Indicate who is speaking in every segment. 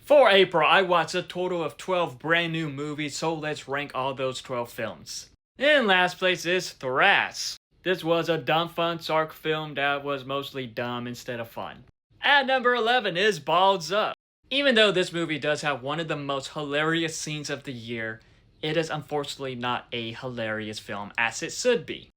Speaker 1: For April, I watched a total of 12 brand new movies, so let's rank all those 12 films. In last place is Thrash. This was a dumb fun Sark film that was mostly dumb instead of fun. At number 11 is Balls Up. Even though this movie does have one of the most hilarious scenes of the year, it is unfortunately not a hilarious film as it should be.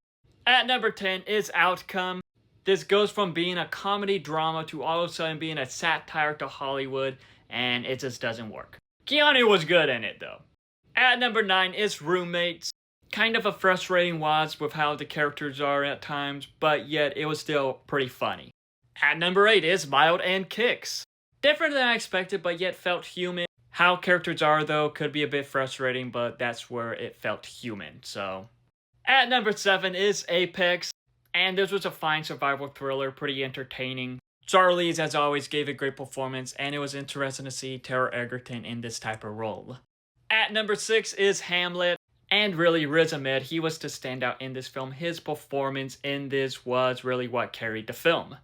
Speaker 1: At number 10 is Outcome. This goes from being a comedy drama to all of a sudden being a satire to Hollywood, and it just doesn't work. Keanu was good in it though. At number 9 is Roommates. Kind of a frustrating watch with how the characters are at times, but yet it was still pretty funny. At number 8 is Mild and Kicks. Different than I expected, but yet felt human. How characters are though could be a bit frustrating, but that's where it felt human, so. At number 7 is Apex, and this was a fine survival thriller, pretty entertaining. Charlize, as always, gave a great performance, and it was interesting to see Taron Egerton in this type of role. At number 6 is Hamlet, and really Riz Ahmed, he was to stand out in this film. His performance in this was really what carried the film.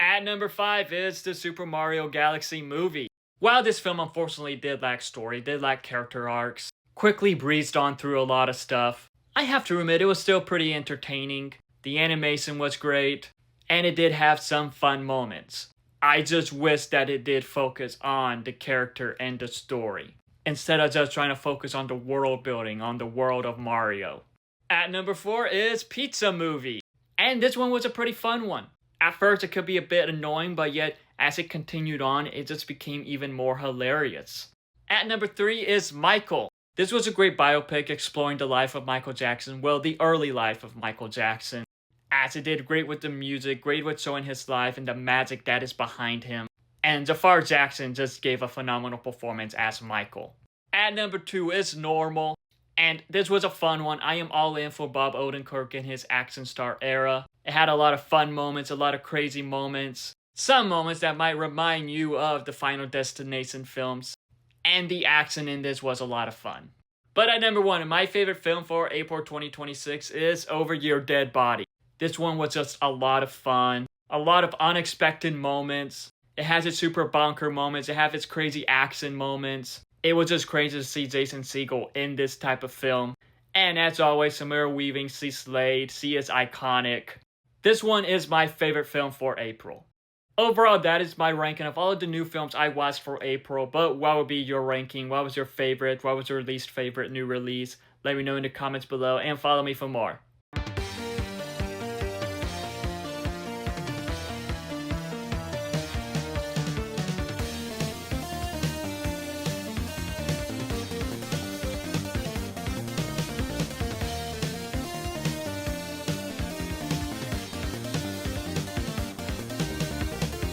Speaker 1: At number 5 is the Super Mario Galaxy movie. While this film unfortunately did lack story, did lack character arcs, quickly breezed on through a lot of stuff, I have to admit it was still pretty entertaining. The animation was great, and it did have some fun moments. I just wish that it did focus on the character and the story, instead of just trying to focus on the world building, on the world of Mario. At number 4 is Pizza Movie, and this one was a pretty fun one. At first it could be a bit annoying, but yet as it continued on, it just became even more hilarious. At number 3 is Michael. This was a great biopic exploring the life of Michael Jackson, well, the early life of Michael Jackson, as it did great with the music, great with showing his life and the magic that is behind him. And Jafar Jackson just gave a phenomenal performance as Michael. At number 2 is Normal, and this was a fun one. I am all in for Bob Odenkirk in his action star era. It had a lot of fun moments, a lot of crazy moments, some moments that might remind you of the Final Destination films, and the action in this was a lot of fun. But at number 1, my favorite film for April 2026 is Over Your Dead Body. This one was just a lot of fun, a lot of unexpected moments. It has its super bonker moments, it has its crazy action moments. It was just crazy to see Jason Segel in this type of film. And as always, Samara Weaving, she slayed, she is iconic. This one is my favorite film for April. Overall, that is my ranking of all of the new films I watched for April, but what would be your ranking? What was your favorite? What was your least favorite new release? Let me know in the comments below and follow me for more.